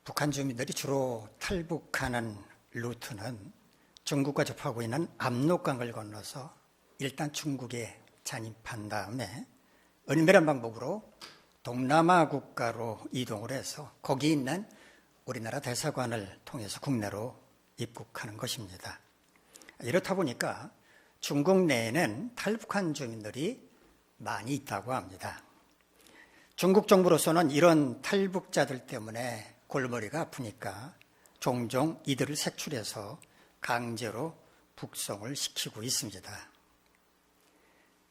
북한 주민들이 주로 탈북하는 루트는 중국과 접하고 있는 압록강을 건너서 일단 중국에 진입한 다음에 은밀한 방법으로 동남아 국가로 이동을 해서 거기 있는 우리나라 대사관을 통해서 국내로 입국하는 것입니다. 이렇다 보니까 중국 내에는 탈북한 주민들이 많이 있다고 합니다. 중국 정부로서는 이런 탈북자들 때문에 골머리가 아프니까 종종 이들을 색출해서 강제로 북송을 시키고 있습니다.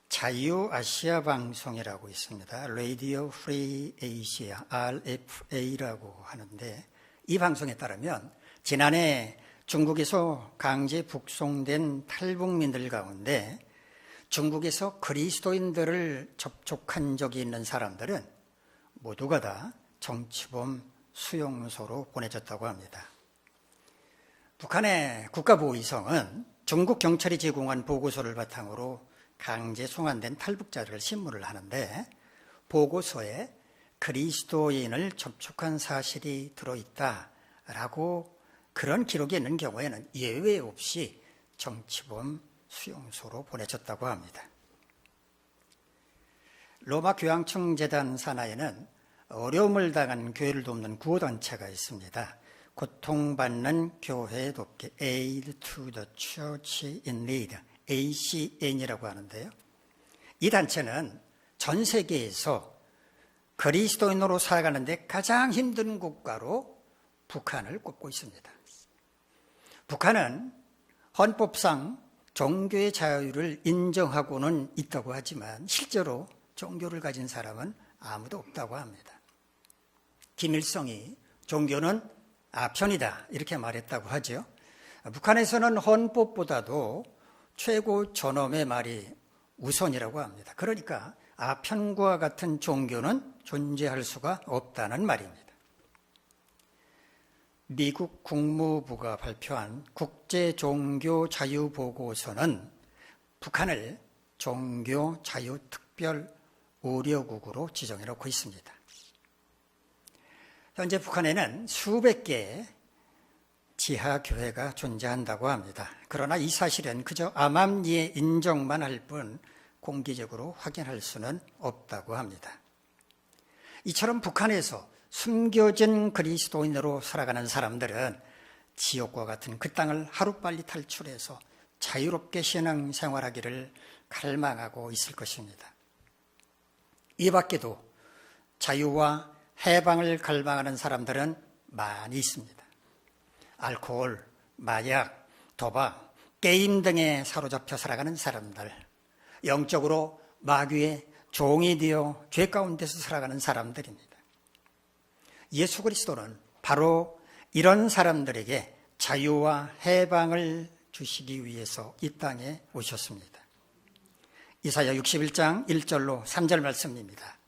자유아시아 방송이라고 있습니다. Radio Free Asia, RFA라고 하는데 이 방송에 따르면 지난해 중국에서 강제 북송된 탈북민들 가운데 중국에서 그리스도인들을 접촉한 적이 있는 사람들은 모두가 다 정치범 수용소로 보내졌다고 합니다. 북한의 국가보위성은 중국 경찰이 제공한 보고서를 바탕으로 강제 송환된 탈북자들을 신문을 하는데 보고서에 그리스도인을 접촉한 사실이 들어있다라고 그런 기록이 있는 경우에는 예외 없이 정치범 수용소로 보내졌다고 합니다. 로마 교황청 재단 산하에는 어려움을 당한 교회를 돕는 구호단체가 있습니다. 고통받는 교회 돕기 Aid to the Church in Need, ACN이라고 하는데요. 이 단체는 전 세계에서 그리스도인으로 살아가는데 가장 힘든 국가로 북한을 꼽고 있습니다. 북한은 헌법상 종교의 자유를 인정하고는 있다고 하지만 실제로 종교를 가진 사람은 아무도 없다고 합니다. 김일성이 종교는 아편이다 이렇게 말했다고 하죠. 북한에서는 헌법보다도 최고 존엄의 말이 우선이라고 합니다. 그러니까 아편과 같은 종교는 존재할 수가 없다는 말입니다. 미국 국무부가 발표한 국제종교자유보고서는 북한을 종교자유특별 우려국으로 지정해 놓고 있습니다. 현재 북한에는 수백 개의 지하교회가 존재한다고 합니다. 그러나 이 사실은 그저 암암리에 인정만 할 뿐 공개적으로 확인할 수는 없다고 합니다. 이처럼 북한에서 숨겨진 그리스도인으로 살아가는 사람들은 지옥과 같은 그 땅을 하루빨리 탈출해서 자유롭게 신앙생활하기를 갈망하고 있을 것입니다. 이 밖에도 자유와 해방을 갈망하는 사람들은 많이 있습니다. 알코올, 마약, 도박, 게임 등에 사로잡혀 살아가는 사람들, 영적으로 마귀의 종이 되어 죄 가운데서 살아가는 사람들입니다. 예수 그리스도는 바로 이런 사람들에게 자유와 해방을 주시기 위해서 이 땅에 오셨습니다. 이사야 61장 1절로 3절 말씀입니다.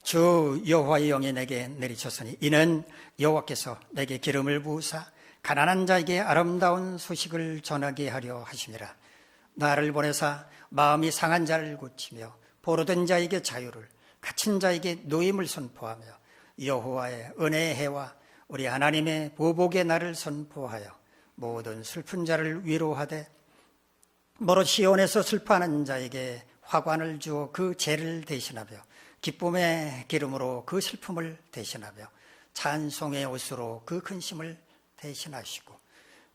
주 여호와의 영이 내게 내리셨으니 이는 여호와께서 내게 기름을 부으사 가난한 자에게 아름다운 소식을 전하게 하려 하심이라. 나를 보내사 마음이 상한 자를 고치며 포로된 자에게 자유를, 갇힌 자에게 노임을 선포하며 여호와의 은혜의 해와 우리 하나님의 보복의 날을 선포하여 모든 슬픈 자를 위로하되 멀어 시온에서 슬퍼하는 자에게 화관을 주어 그 죄를 대신하며 기쁨의 기름으로 그 슬픔을 대신하며 찬송의 옷으로 그 근심을 대신하시고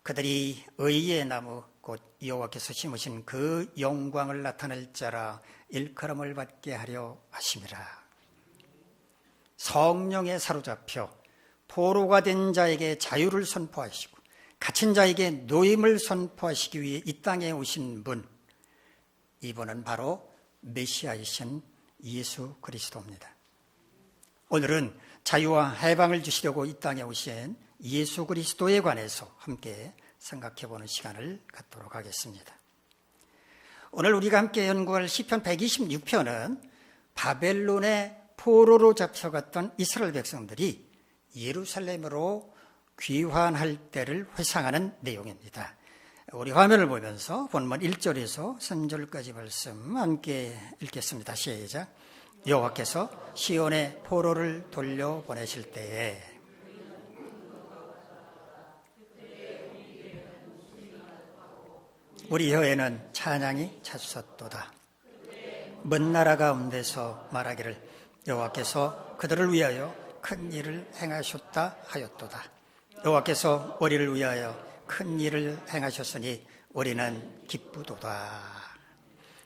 그들이 의의 나무 곧 여호와께서 심으신 그 영광을 나타낼 자라 일컬음을 받게 하려 하심이라. 성령에 사로잡혀 포로가 된 자에게 자유를 선포하시고 갇힌 자에게 노임을 선포하시기 위해 이 땅에 오신 분, 이분은 바로 메시아이신 예수 그리스도입니다. 오늘은 자유와 해방을 주시려고 이 땅에 오신 예수 그리스도에 관해서 함께 생각해보는 시간을 갖도록 하겠습니다. 오늘 우리가 함께 연구할 시편 126편은 바벨론의 포로로 잡혀갔던 이스라엘 백성들이 예루살렘으로 귀환할 때를 회상하는 내용입니다. 우리 화면을 보면서 본문 1절에서 3절까지 말씀 함께 읽겠습니다. 시작. 여호와께서 시온의 포로를 돌려보내실 때에 우리 혀에는 찬양이 찼었도다. 먼 나라 가운데서 말하기를 여호와께서 그들을 위하여 큰 일을 행하셨다 하였도다. 여호와께서 우리를 위하여 큰 일을 행하셨으니 우리는 기쁘도다.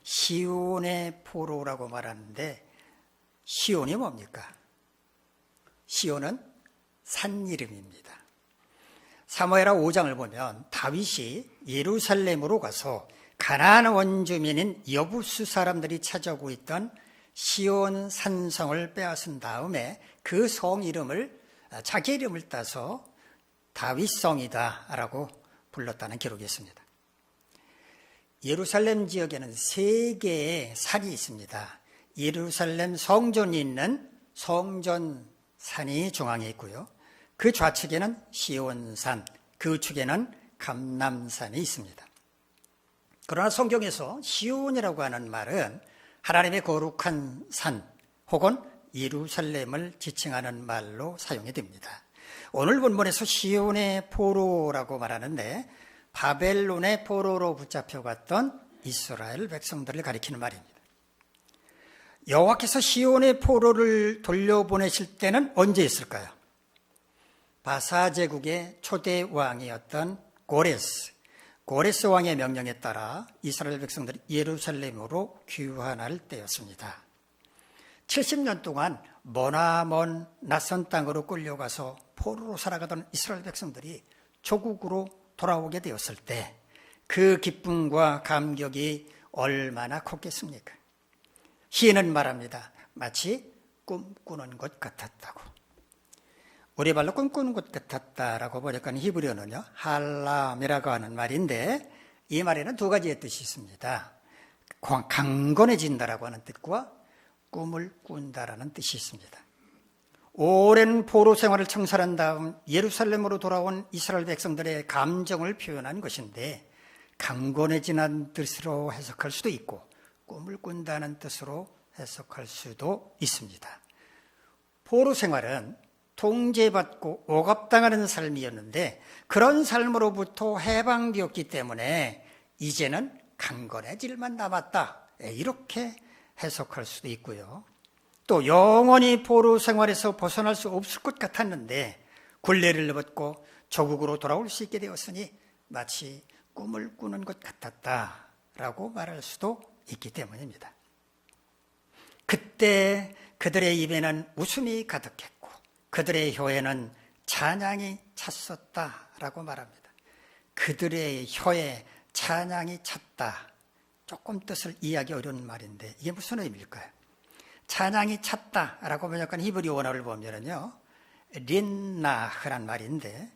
시온의 포로라고 말하는데 시온이 뭡니까? 시온은 산 이름입니다. 사무엘하 5장을 보면 다윗이 예루살렘으로 가서 가나안 원주민인 여부수 사람들이 찾아오고 있던 시온 산성을 빼앗은 다음에 그 성 이름을 자기 이름을 따서 다윗성이다라고 불렀다는 기록이 있습니다. 예루살렘 지역에는 3개의 산이 있습니다. 예루살렘 성전이 있는 성전산이 중앙에 있고요. 그 좌측에는 시온산, 그 우측에는 감람산이 있습니다. 그러나 성경에서 시온이라고 하는 말은 하나님의 거룩한 산 혹은 예루살렘을 지칭하는 말로 사용이 됩니다. 오늘 본문에서 시온의 포로라고 말하는데 바벨론의 포로로 붙잡혀갔던 이스라엘 백성들을 가리키는 말입니다. 여호와께서 시온의 포로를 돌려보내실 때는 언제 있을까요? 바사 제국의 초대 왕이었던 고레스 왕의 명령에 따라 이스라엘 백성들이 예루살렘으로 귀환할 때였습니다. 70년 동안 머나먼 낯선 땅으로 끌려가서 포로로 살아가던 이스라엘 백성들이 조국으로 돌아오게 되었을 때 그 기쁨과 감격이 얼마나 컸겠습니까? 시인은 말합니다. 마치 꿈꾸는 것 같았다고. 우리 말로 꿈꾸는 것 같았다라고 번역한 히브리어는요, 할람이라고 하는 말인데 이 말에는 2가지의 뜻이 있습니다. 강건해진다라고 하는 뜻과 꿈을 꾼다라는 뜻이 있습니다. 오랜 포로 생활을 청산한 다음 예루살렘으로 돌아온 이스라엘 백성들의 감정을 표현한 것인데 강건해지는 뜻으로 해석할 수도 있고 꿈을 꾼다는 뜻으로 해석할 수도 있습니다. 포로 생활은 통제받고 억압당하는 삶이었는데 그런 삶으로부터 해방되었기 때문에 이제는 강건해질만 남았다, 이렇게 해석할 수도 있고요. 또 영원히 포로 생활에서 벗어날 수 없을 것 같았는데 굴레를 벗고 조국으로 돌아올 수 있게 되었으니 마치 꿈을 꾸는 것 같았다라고 말할 수도 있기 때문입니다. 그때 그들의 입에는 웃음이 가득했고 그들의 혀에는 찬양이 찼었다라고 말합니다. 그들의 혀에 찬양이 찼다. 조금 뜻을 이해하기 어려운 말인데 이게 무슨 의미일까요? 찬양이 찼다라고 번역한 히브리 원어를 보면요, 린나흐란 말인데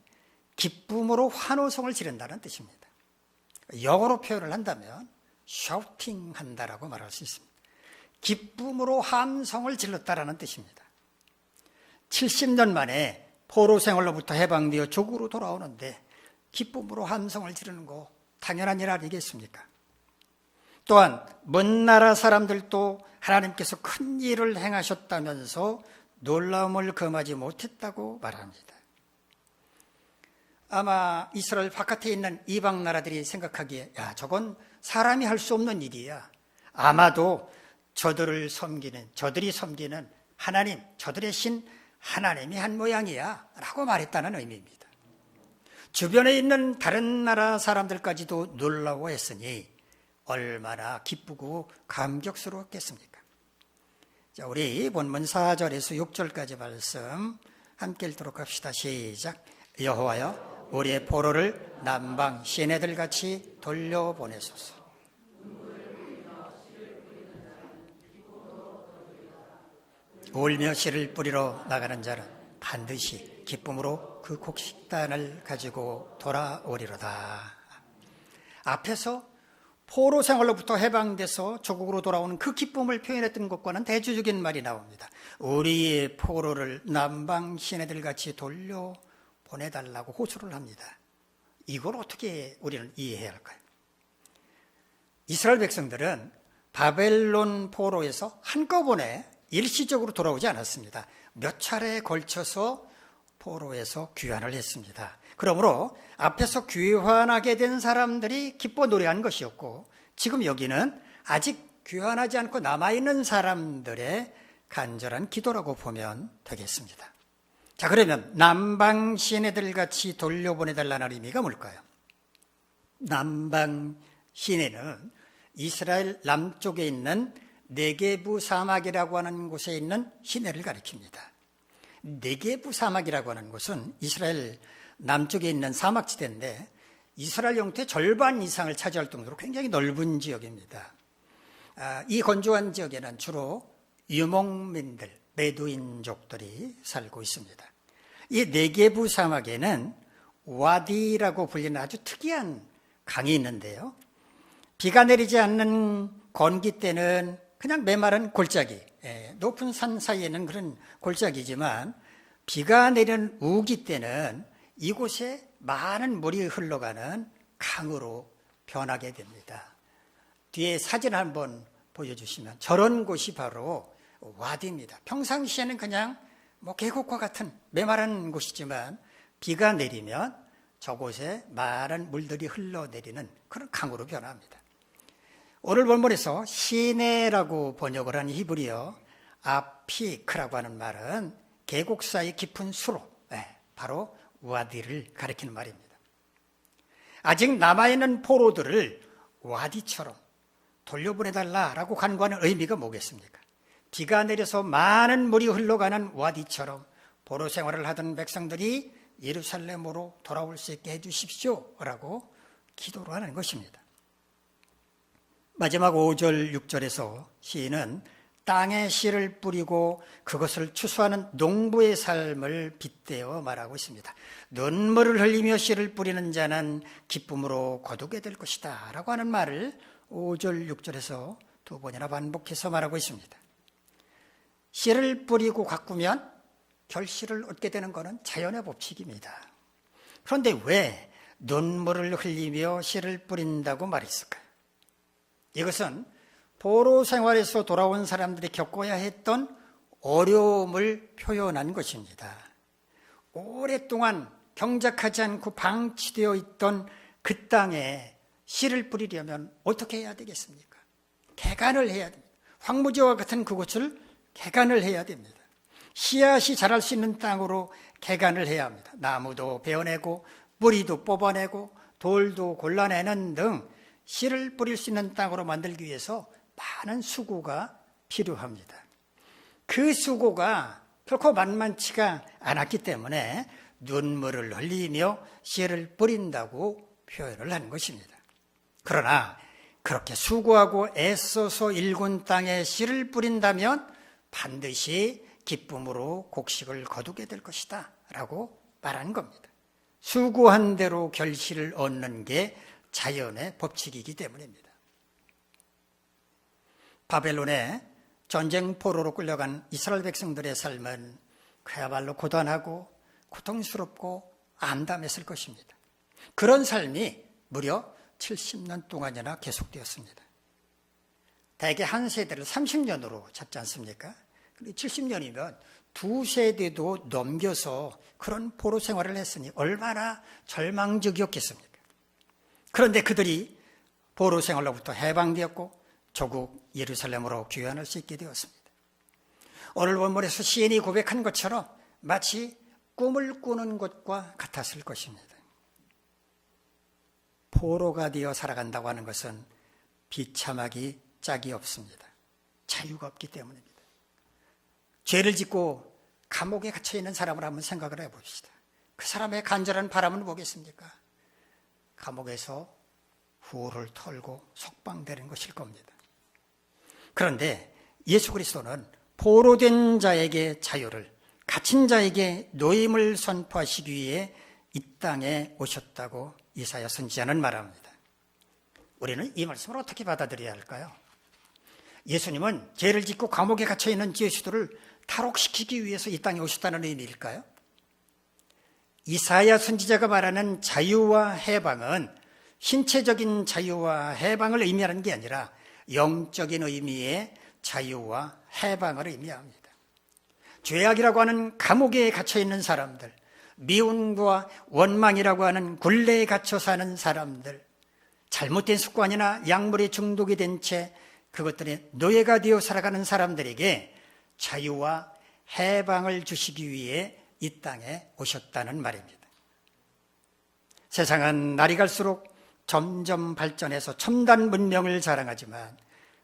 기쁨으로 환호성을 지른다는 뜻입니다. 영어로 표현을 한다면 shouting 한다라고 말할 수 있습니다. 기쁨으로 함성을 질렀다라는 뜻입니다. 70년 만에 포로 생활로부터 해방되어 조국으로 돌아오는데 기쁨으로 함성을 지르는 거 당연한 일 아니겠습니까? 또한 먼 나라 사람들도 하나님께서 큰 일을 행하셨다면서 놀라움을 금하지 못했다고 말합니다. 아마 이스라엘 바깥에 있는 이방 나라들이 생각하기에 저건 사람이 할 수 없는 일이야. 아마도 저들이 섬기는 하나님, 저들의 신 하나님이 한 모양이야 라고 말했다는 의미입니다. 주변에 있는 다른 나라 사람들까지도 놀라워했으니 얼마나 기쁘고 감격스러웠겠습니까? 자, 우리 본문 4절에서 6절까지 말씀 함께 읽도록 합시다. 시작. 여호와여 우리의 포로를 남방 시내들 같이 돌려보내소서. 울며 씨를 뿌리러 나가는 자는 반드시 기쁨으로 그 곡식단을 가지고 돌아오리로다. 앞에서 포로 생활로부터 해방돼서 조국으로 돌아오는 그 기쁨을 표현했던 것과는 대조적인 말이 나옵니다. 우리의 포로를 남방 시내들 같이 돌려보내달라고 호소를 합니다. 이걸 어떻게 우리는 이해해야 할까요? 이스라엘 백성들은 바벨론 포로에서 한꺼번에 일시적으로 돌아오지 않았습니다. 몇 차례에 걸쳐서 포로에서 귀환을 했습니다. 그러므로 앞에서 귀환하게 된 사람들이 기뻐 노래한 것이었고, 지금 여기는 아직 귀환하지 않고 남아있는 사람들의 간절한 기도라고 보면 되겠습니다. 자, 그러면 남방 시내들 같이 돌려보내달라는 의미가 뭘까요? 남방 시내는 이스라엘 남쪽에 있는 네게부 사막이라고 하는 곳에 있는 시내를 가리킵니다. 네게부 사막이라고 하는 곳은 이스라엘 남쪽에 있는 사막지대인데 이스라엘 영토의 절반 이상을 차지할 정도로 굉장히 넓은 지역입니다. 이 건조한 지역에는 주로 유목민들, 베두인족들이 살고 있습니다. 이 네게부 사막에는 와디라고 불리는 아주 특이한 강이 있는데요. 비가 내리지 않는 건기 때는 그냥 메마른 골짜기, 높은 산 사이에는 그런 골짜기지만 비가 내리는 우기 때는 이곳에 많은 물이 흘러가는 강으로 변하게 됩니다. 뒤에 사진 한번 보여주시면 저런 곳이 바로 와디입니다. 평상시에는 그냥 계곡과 같은 메마른 곳이지만 비가 내리면 저곳에 많은 물들이 흘러내리는 그런 강으로 변합니다. 오늘 본문에서 시내라고 번역을 한 히브리어 아피크라고 하는 말은 계곡 사이 깊은 수로, 바로 와디를 가리키는 말입니다. 아직 남아있는 포로들을 와디처럼 돌려보내달라라고 간구하는 의미가 뭐겠습니까? 비가 내려서 많은 물이 흘러가는 와디처럼 포로 생활을 하던 백성들이 예루살렘으로 돌아올 수 있게 해주십시오라고 기도를 하는 것입니다. 마지막 5절, 6절에서 시인은 땅에 씨를 뿌리고 그것을 추수하는 농부의 삶을 빗대어 말하고 있습니다. 눈물을 흘리며 씨를 뿌리는 자는 기쁨으로 거두게 될 것이다 라고 하는 말을 5절, 6절에서 두 번이나 반복해서 말하고 있습니다. 씨를 뿌리고 가꾸면 결실을 얻게 되는 것은 자연의 법칙입니다. 그런데 왜 눈물을 흘리며 씨를 뿌린다고 말했을까요? 이것은 포로 생활에서 돌아온 사람들이 겪어야 했던 어려움을 표현한 것입니다. 오랫동안 경작하지 않고 방치되어 있던 그 땅에 씨를 뿌리려면 어떻게 해야 되겠습니까? 개간을 해야 됩니다. 황무지와 같은 그곳을 개간을 해야 됩니다. 씨앗이 자랄 수 있는 땅으로 개간을 해야 합니다. 나무도 베어내고 뿌리도 뽑아내고 돌도 골라내는 등 씨를 뿌릴 수 있는 땅으로 만들기 위해서 많은 수고가 필요합니다. 그 수고가 결코 만만치가 않았기 때문에 눈물을 흘리며 씨를 뿌린다고 표현을 하는 것입니다. 그러나 그렇게 수고하고 애써서 일군 땅에 씨를 뿌린다면 반드시 기쁨으로 곡식을 거두게 될 것이다 라고 말하는 겁니다. 수고한 대로 결실을 얻는 게 자연의 법칙이기 때문입니다. 바벨론에 전쟁 포로로 끌려간 이스라엘 백성들의 삶은 그야말로 고단하고 고통스럽고 암담했을 것입니다. 그런 삶이 무려 70년 동안이나 계속되었습니다. 대개 한 세대를 30년으로 잡지 않습니까? 70년이면 두 세대도 넘겨서 그런 포로 생활을 했으니 얼마나 절망적이었겠습니까? 그런데 그들이 포로 생활로부터 해방되었고 조국 예루살렘으로 귀환할 수 있게 되었습니다. 오늘 본문에서 시인이 고백한 것처럼 마치 꿈을 꾸는 것과 같았을 것입니다. 포로가 되어 살아간다고 하는 것은 비참하기 짝이 없습니다. 자유가 없기 때문입니다. 죄를 짓고 감옥에 갇혀있는 사람을 한번 생각을 해봅시다. 그 사람의 간절한 바람은 뭐겠습니까? 감옥에서 후를 털고 석방되는 것일 겁니다. 그런데 예수 그리스도는 포로된 자에게 자유를, 갇힌 자에게 노임을 선포하시기 위해 이 땅에 오셨다고 이사야 선지자는 말합니다. 우리는 이 말씀을 어떻게 받아들여야 할까요? 예수님은 죄를 짓고 감옥에 갇혀있는 죄수들을 탈옥시키기 위해서 이 땅에 오셨다는 의미일까요? 이사야 선지자가 말하는 자유와 해방은 신체적인 자유와 해방을 의미하는 게 아니라 영적인 의미의 자유와 해방을 의미합니다. 죄악이라고 하는 감옥에 갇혀있는 사람들, 미움과 원망이라고 하는 굴레에 갇혀 사는 사람들, 잘못된 습관이나 약물에 중독이 된 채 그것들의 노예가 되어 살아가는 사람들에게 자유와 해방을 주시기 위해 이 땅에 오셨다는 말입니다. 세상은 날이 갈수록 점점 발전해서 첨단 문명을 자랑하지만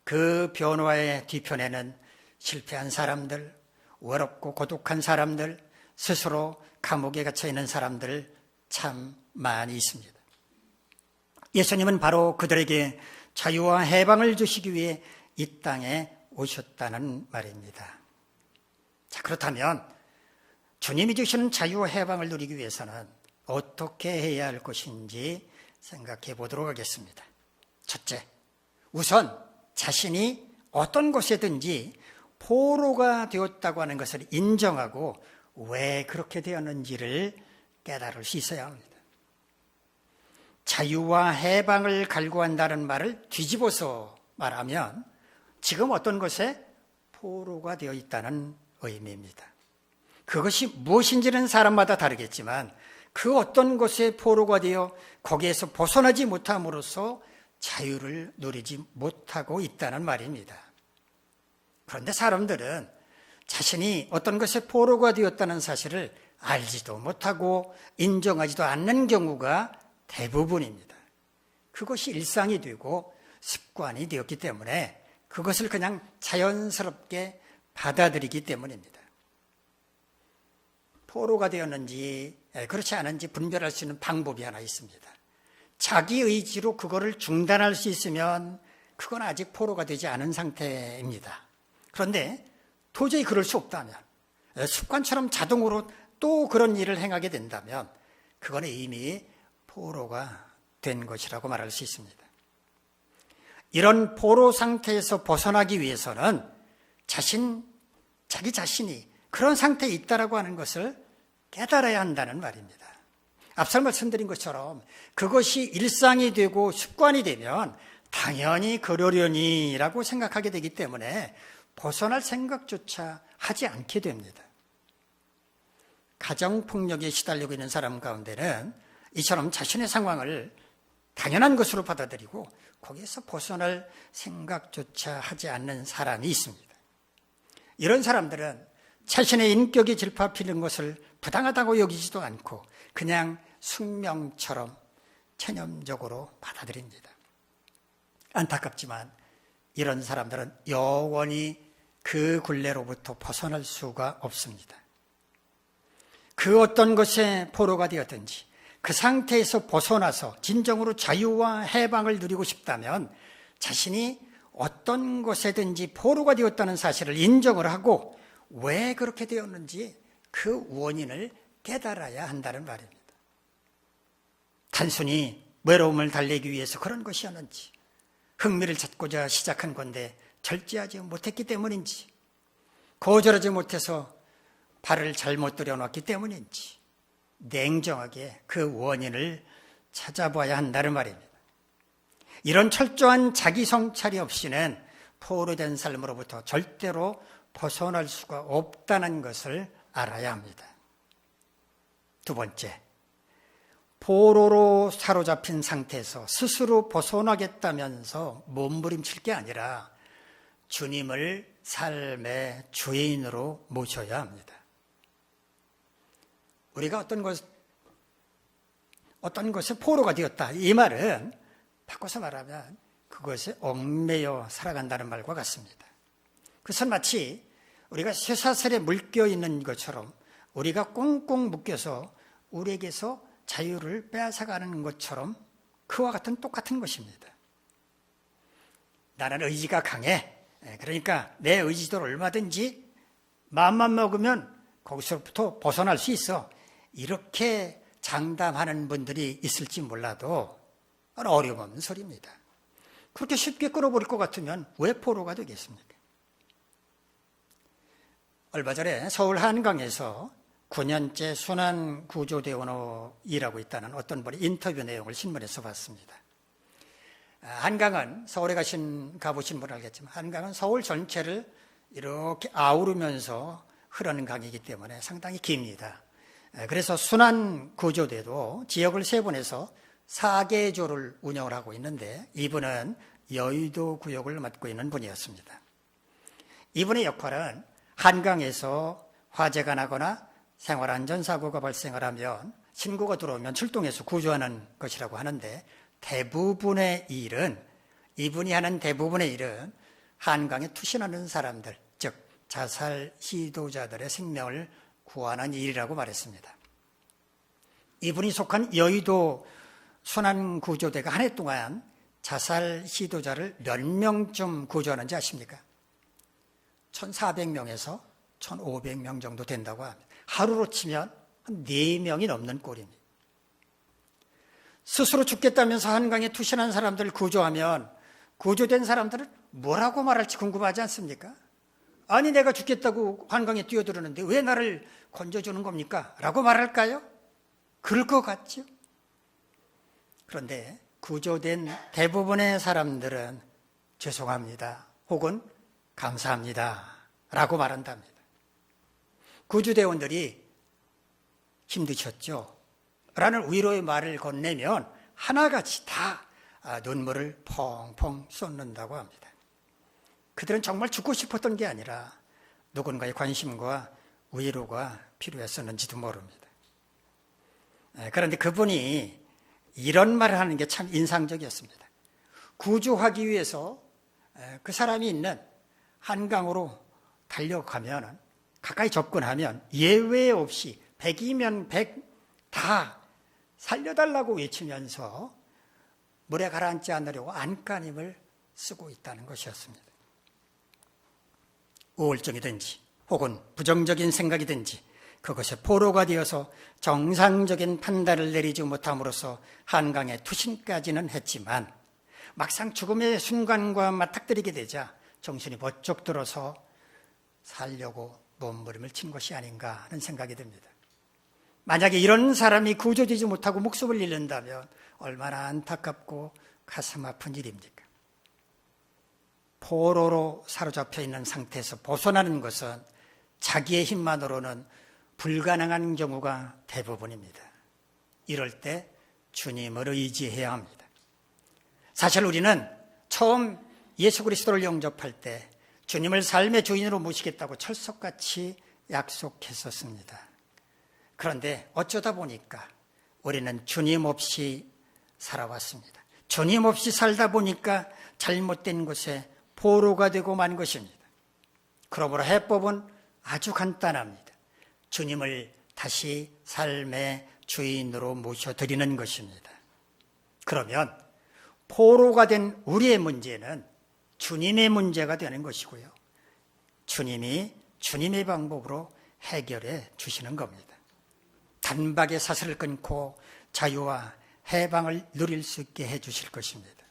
그 변화의 뒤편에는 실패한 사람들, 외롭고 고독한 사람들, 스스로 감옥에 갇혀 있는 사람들 참 많이 있습니다. 예수님은 바로 그들에게 자유와 해방을 주시기 위해 이 땅에 오셨다는 말입니다. 자, 그렇다면 주님이 주시는 자유와 해방을 누리기 위해서는 어떻게 해야 할 것인지 생각해 보도록 하겠습니다. 첫째, 우선 자신이 어떤 곳에든지 포로가 되었다고 하는 것을 인정하고 왜 그렇게 되었는지를 깨달을 수 있어야 합니다. 자유와 해방을 갈구한다는 말을 뒤집어서 말하면 지금 어떤 곳에 포로가 되어 있다는 의미입니다. 그것이 무엇인지는 사람마다 다르겠지만 그 어떤 곳에 포로가 되어 거기에서 벗어나지 못함으로써 자유를 누리지 못하고 있다는 말입니다. 그런데 사람들은 자신이 어떤 것에 포로가 되었다는 사실을 알지도 못하고 인정하지도 않는 경우가 대부분입니다. 그것이 일상이 되고 습관이 되었기 때문에 그것을 그냥 자연스럽게 받아들이기 때문입니다. 포로가 되었는지 그렇지 않은지 분별할 수 있는 방법이 하나 있습니다. 자기 의지로 그거를 중단할 수 있으면 그건 아직 포로가 되지 않은 상태입니다. 그런데 도저히 그럴 수 없다면, 습관처럼 자동으로 또 그런 일을 행하게 된다면 그건 이미 포로가 된 것이라고 말할 수 있습니다. 이런 포로 상태에서 벗어나기 위해서는 자기 자신이 그런 상태에 있다라고 하는 것을 깨달아야 한다는 말입니다. 앞서 말씀드린 것처럼 그것이 일상이 되고 습관이 되면 당연히 그러려니라고 생각하게 되기 때문에 벗어날 생각조차 하지 않게 됩니다. 가정폭력에 시달리고 있는 사람 가운데는 이처럼 자신의 상황을 당연한 것으로 받아들이고 거기에서 벗어날 생각조차 하지 않는 사람이 있습니다. 이런 사람들은 자신의 인격이 질밟히는 것을 부당하다고 여기지도 않고 그냥 숙명처럼 체념적으로 받아들입니다. 안타깝지만 이런 사람들은 영원히 그 굴레로부터 벗어날 수가 없습니다. 그 어떤 것에 포로가 되었든지 그 상태에서 벗어나서 진정으로 자유와 해방을 누리고 싶다면 자신이 어떤 것에든지 포로가 되었다는 사실을 인정을 하고 왜 그렇게 되었는지 그 원인을 깨달아야 한다는 말입니다. 단순히 외로움을 달래기 위해서 그런 것이었는지, 흥미를 찾고자 시작한 건데 절제하지 못했기 때문인지, 거절하지 못해서 발을 잘못 들여놨기 때문인지 냉정하게 그 원인을 찾아봐야 한다는 말입니다. 이런 철저한 자기 성찰이 없이는 포로된 삶으로부터 절대로 벗어날 수가 없다는 것을 알아야 합니다. 두 번째, 포로로 사로잡힌 상태에서 스스로 벗어나겠다면서 몸부림칠 게 아니라 주님을 삶의 주인으로 모셔야 합니다. 우리가 어떤 것에 포로가 되었다. 이 말은 바꿔서 말하면 그것에 얽매여 살아간다는 말과 같습니다. 그것은 마치 우리가 쇠사슬에 묶여 있는 것처럼 우리가 꽁꽁 묶여서 우리에게서 자유를 빼앗아가는 것처럼 그와 같은 똑같은 것입니다. 나는 의지가 강해. 그러니까 내 의지대로 얼마든지 마음만 먹으면 거기서부터 벗어날 수 있어. 이렇게 장담하는 분들이 있을지 몰라도 어려운 소리입니다. 그렇게 쉽게 끌어버릴 것 같으면 왜 포로가 되겠습니까? 얼마 전에 서울 한강에서 9년째 순환구조대원으로 일하고 있다는 어떤 분의 인터뷰 내용을 신문에서 봤습니다. 한강은 서울에 가보신 분 알겠지만 한강은 서울 전체를 이렇게 아우르면서 흐르는 강이기 때문에 상당히 깁니다. 그래서 순환구조대도 지역을 세분해서 4개조를 운영을 하고 있는데 이분은 여의도 구역을 맡고 있는 분이었습니다. 이분의 역할은 한강에서 화재가 나거나 생활안전사고가 발생을 하면 신고가 들어오면 출동해서 구조하는 것이라고 하는데 이분이 하는 대부분의 일은 한강에 투신하는 사람들, 즉 자살 시도자들의 생명을 구하는 일이라고 말했습니다. 이분이 속한 여의도 순환구조대가 한 해 동안 자살 시도자를 몇 명쯤 구조하는지 아십니까? 1,400명에서 1,500명 정도 된다고 합니다. 하루로 치면 한 4명이 넘는 꼴입니다. 스스로 죽겠다면서 한강에 투신한 사람들을 구조하면 구조된 사람들은 뭐라고 말할지 궁금하지 않습니까? 아니 내가 죽겠다고 한강에 뛰어들었는데 왜 나를 건져주는 겁니까? 라고 말할까요? 그럴 것 같죠? 그런데 구조된 대부분의 사람들은 죄송합니다 혹은 감사합니다 라고 말한답니다. 구조대원들이 힘드셨죠? 라는 위로의 말을 건네면 하나같이 다 눈물을 펑펑 쏟는다고 합니다. 그들은 정말 죽고 싶었던 게 아니라 누군가의 관심과 위로가 필요했었는지도 모릅니다. 그런데 그분이 이런 말을 하는 게 참 인상적이었습니다. 구조하기 위해서 그 사람이 있는 한강으로 달려가면 가까이 접근하면 예외 없이 100이면 100 다 살려달라고 외치면서 물에 가라앉지 않으려고 안간힘을 쓰고 있다는 것이었습니다. 우울증이든지 혹은 부정적인 생각이든지 그것에 포로가 되어서 정상적인 판단을 내리지 못함으로써 한강에 투신까지는 했지만 막상 죽음의 순간과 맞닥뜨리게 되자 정신이 번쩍 들어서 살려고 몸부림을 친 것이 아닌가 하는 생각이 듭니다. 만약에 이런 사람이 구조되지 못하고 목숨을 잃는다면 얼마나 안타깝고 가슴 아픈 일입니까? 포로로 사로잡혀 있는 상태에서 벗어나는 것은 자기의 힘만으로는 불가능한 경우가 대부분입니다. 이럴 때 주님을 의지해야 합니다. 사실 우리는 처음 예수 그리스도를 영접할 때 주님을 삶의 주인으로 모시겠다고 철석같이 약속했었습니다. 그런데 어쩌다 보니까 우리는 주님 없이 살아왔습니다. 주님 없이 살다 보니까 잘못된 곳에 포로가 되고 만 것입니다. 그러므로 해법은 아주 간단합니다. 주님을 다시 삶의 주인으로 모셔드리는 것입니다. 그러면 포로가 된 우리의 문제는 주님의 문제가 되는 것이고요. 주님이 주님의 방법으로 해결해 주시는 겁니다. 단박에 사슬을 끊고 자유와 해방을 누릴 수 있게 해 주실 것입니다.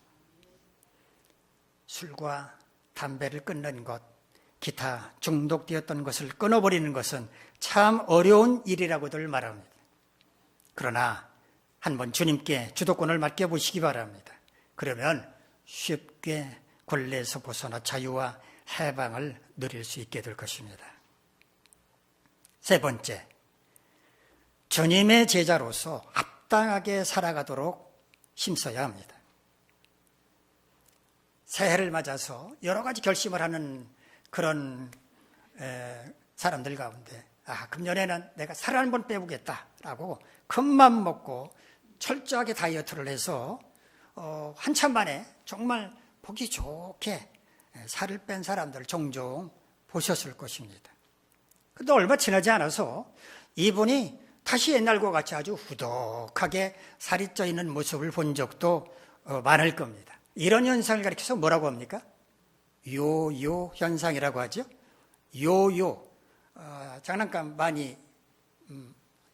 술과 담배를 끊는 것, 기타 중독되었던 것을 끊어버리는 것은 참 어려운 일이라고들 말합니다. 그러나 한번 주님께 주도권을 맡겨보시기 바랍니다. 그러면 쉽게 굴레에서 벗어나 자유와 해방을 누릴 수 있게 될 것입니다. 세 번째, 주님의 제자로서 합당하게 살아가도록 힘써야 합니다. 새해를 맞아서 여러 가지 결심을 하는 그런 사람들 가운데 금년에는 내가 살 한 번 빼보겠다라고 큰맘 먹고 철저하게 다이어트를 해서 한참 만에 정말 보기 좋게 살을 뺀 사람들 종종 보셨을 것입니다. 그런데 얼마 지나지 않아서 이분이 다시 옛날과 같이 아주 후덕하게 살이 쪄 있는 모습을 본 적도 많을 겁니다. 이런 현상을 가리켜서 뭐라고 합니까? 요요 현상이라고 하죠. 요요 장난감 많이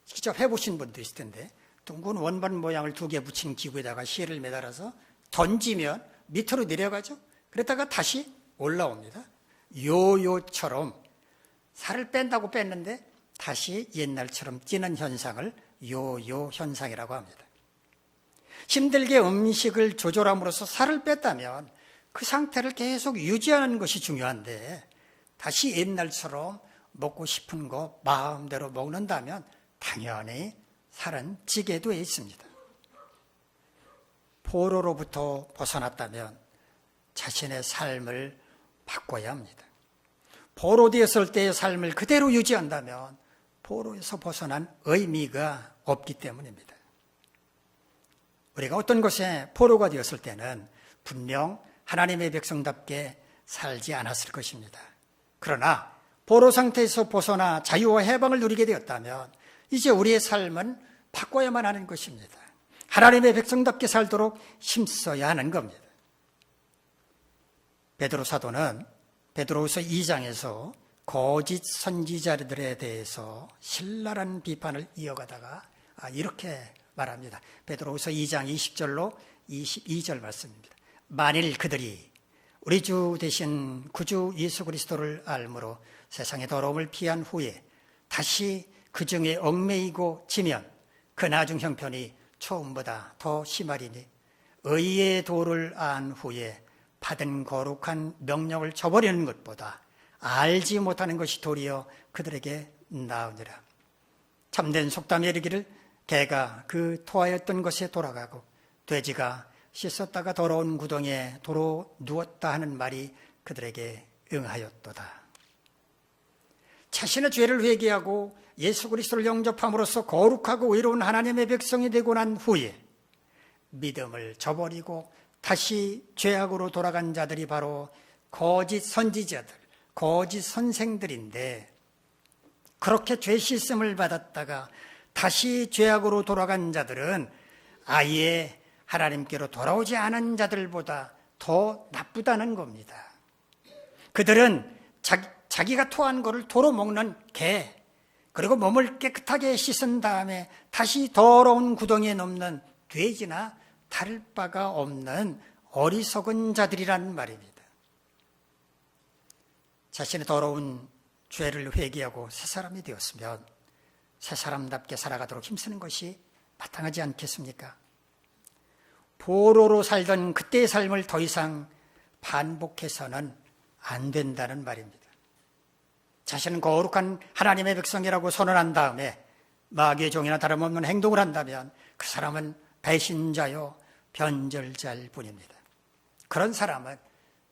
직접 해보신 분도 있을 텐데 둥근 원반 모양을 2개 붙인 기구에다가 실을 매달아서 던지면 밑으로 내려가죠. 그랬다가 다시 올라옵니다. 요요처럼 살을 뺀다고 뺐는데 다시 옛날처럼 찌는 현상을 요요 현상이라고 합니다. 힘들게 음식을 조절함으로써 살을 뺐다면 그 상태를 계속 유지하는 것이 중요한데 다시 옛날처럼 먹고 싶은 거 마음대로 먹는다면 당연히 살은 찌게 되어 있습니다. 포로로부터 벗어났다면 자신의 삶을 바꿔야 합니다. 포로되었을 때의 삶을 그대로 유지한다면 포로에서 벗어난 의미가 없기 때문입니다. 우리가 어떤 곳에 포로가 되었을 때는 분명 하나님의 백성답게 살지 않았을 것입니다. 그러나 포로 상태에서 벗어나 자유와 해방을 누리게 되었다면 이제 우리의 삶은 바꿔야만 하는 것입니다. 하나님의 백성답게 살도록 힘써야 하는 겁니다. 베드로 사도는 베드로후서 2장에서 거짓 선지자들에 대해서 신랄한 비판을 이어가다가 이렇게 말합니다. 베드로후서 2장 20절로 22절 말씀입니다. 만일 그들이 우리 주 대신 구주 예수 그리스도를 알므로 세상의 더러움을 피한 후에 다시 그 중에 얽매이고 지면 그 나중 형편이 처음보다 더 심하리니 의의 도를 안 후에 받은 거룩한 명령을 저버리는 것보다 알지 못하는 것이 도리어 그들에게 나으니라. 참된 속담에 이르기를 개가 그 토하였던 것에 돌아가고 돼지가 씻었다가 더러운 구덩이에 도로 누웠다 하는 말이 그들에게 응하였도다. 자신의 죄를 회개하고 예수 그리스도를 영접함으로써 거룩하고 의로운 하나님의 백성이 되고 난 후에 믿음을 저버리고 다시 죄악으로 돌아간 자들이 바로 거짓 선지자들, 거짓 선생들인데, 그렇게 죄 씻음을 받았다가 다시 죄악으로 돌아간 자들은 아예 하나님께로 돌아오지 않은 자들보다 더 나쁘다는 겁니다. 그들은 자기가 토한 거를 도로 먹는 개, 그리고 몸을 깨끗하게 씻은 다음에 다시 더러운 구덩이에 넘는 돼지나 다를 바가 없는 어리석은 자들이라는 말입니다. 자신의 더러운 죄를 회개하고 새 사람이 되었으면 새 사람답게 살아가도록 힘쓰는 것이 마땅하지 않겠습니까? 포로로 살던 그때의 삶을 더 이상 반복해서는 안 된다는 말입니다. 자신은 거룩한 하나님의 백성이라고 선언한 다음에 마귀의 종이나 다름없는 행동을 한다면 그 사람은 배신자요 변절자일 뿐입니다. 그런 사람은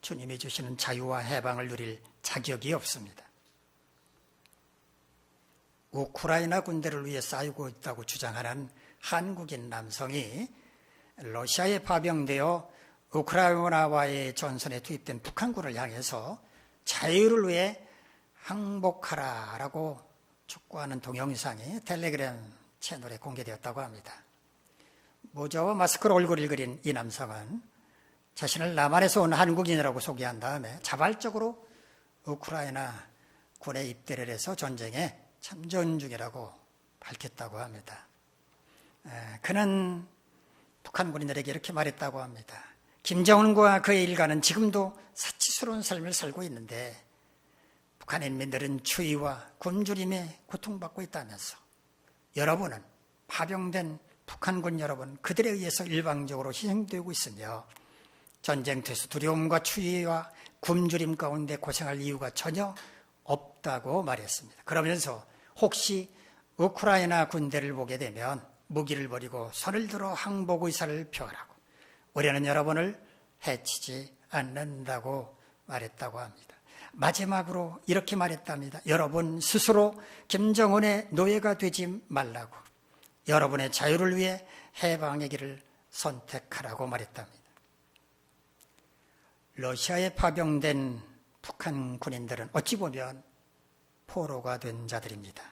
주님이 주시는 자유와 해방을 누릴 자격이 없습니다. 우크라이나 군대를 위해 싸우고 있다고 주장하는 한국인 남성이 러시아에 파병되어 우크라이나와의 전선에 투입된 북한군을 향해서 자유를 위해 항복하라라고 촉구하는 동영상이 텔레그램 채널에 공개되었다고 합니다. 모자와 마스크로 얼굴을 그린 이 남성은 자신을 남한에서 온 한국인이라고 소개한 다음에 자발적으로 우크라이나 군에 입대를 해서 전쟁에 참전 중이라고 밝혔다고 합니다. 그는 북한 군인들에게 이렇게 말했다고 합니다. 김정은과 그의 일가는 지금도 사치스러운 삶을 살고 있는데 북한 인민들은 추위와 굶주림에 고통받고 있다면서 여러분은 파병된 북한군 여러분 그들에 의해서 일방적으로 희생되고 있으며 전쟁터에서 두려움과 추위와 굶주림 가운데 고생할 이유가 전혀 없다고 말했습니다. 그러면서 혹시 우크라이나 군대를 보게 되면 무기를 버리고 손을 들어 항복 의사를 표하라고, 우리는 여러분을 해치지 않는다고 말했다고 합니다. 마지막으로 이렇게 말했답니다. 여러분 스스로 김정은의 노예가 되지 말라고, 여러분의 자유를 위해 해방의 길을 선택하라고 말했답니다. 러시아에 파병된 북한 군인들은 어찌 보면 포로가 된 자들입니다.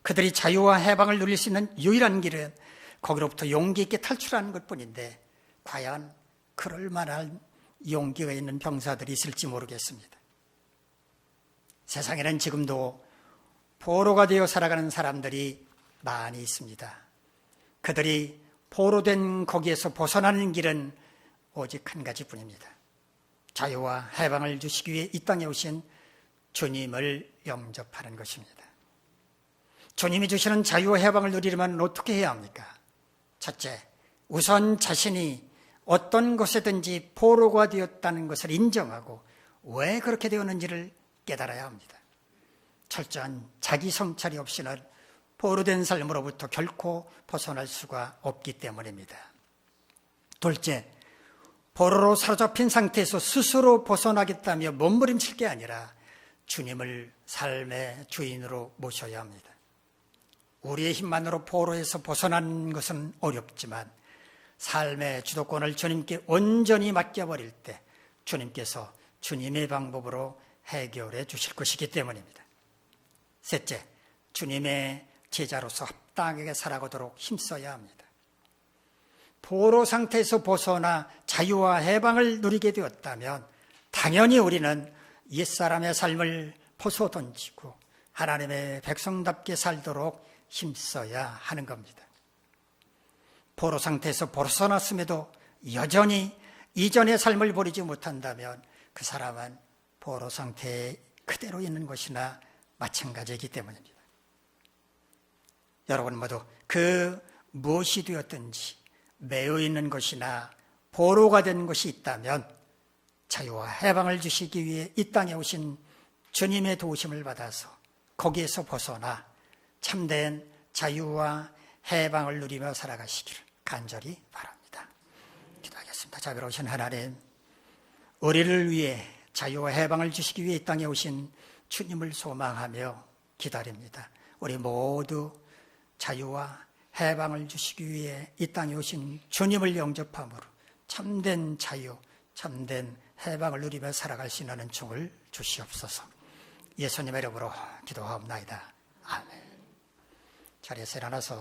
그들이 자유와 해방을 누릴 수 있는 유일한 길은 거기로부터 용기 있게 탈출하는 것뿐인데 과연 그럴 만한 용기가 있는 병사들이 있을지 모르겠습니다. 세상에는 지금도 포로가 되어 살아가는 사람들이 많이 있습니다. 그들이 포로된 거기에서 벗어나는 길은 오직 한 가지뿐입니다. 자유와 해방을 주시기 위해 이 땅에 오신 주님을 영접하는 것입니다. 주님이 주시는 자유와 해방을 누리려면 어떻게 해야 합니까? 첫째, 우선 자신이 어떤 것에든지 포로가 되었다는 것을 인정하고 왜 그렇게 되었는지를 깨달아야 합니다. 철저한 자기 성찰이 없이는 포로된 삶으로부터 결코 벗어날 수가 없기 때문입니다. 둘째, 포로로 사로잡힌 상태에서 스스로 벗어나겠다며 몸부림칠 게 아니라 주님을 삶의 주인으로 모셔야 합니다. 우리의 힘만으로 포로에서 벗어난 것은 어렵지만 삶의 주도권을 주님께 온전히 맡겨버릴 때 주님께서 주님의 방법으로 해결해 주실 것이기 때문입니다. 셋째, 주님의 제자로서 합당하게 살아가도록 힘써야 합니다. 포로 상태에서 벗어나 자유와 해방을 누리게 되었다면 당연히 우리는 옛사람의 삶을 벗어던지고 하나님의 백성답게 살도록 힘써야 하는 겁니다. 포로 상태에서 벗어났음에도 여전히 이전의 삶을 버리지 못한다면 그 사람은 포로 상태에 그대로 있는 것이나 마찬가지이기 때문입니다. 여러분 모두 그 무엇이 되었든지 매여 있는 것이나 포로가 된 것이 있다면 자유와 해방을 주시기 위해 이 땅에 오신 주님의 도우심을 받아서 거기에서 벗어나 참된 자유와 해방을 누리며 살아가시기를 간절히 바랍니다. 기도하겠습니다. 자비로우신 하나님, 우리를 위해 자유와 해방을 주시기 위해 이 땅에 오신 주님을 소망하며 기다립니다. 우리 모두 자유와 해방을 주시기 위해 이 땅에 오신 주님을 영접함으로 참된 자유, 참된 해방을 누리며 살아갈 수 있는 은총을 주시옵소서. 예수님의 이름으로 기도하옵나이다. 아멘. 자리에서 일어나서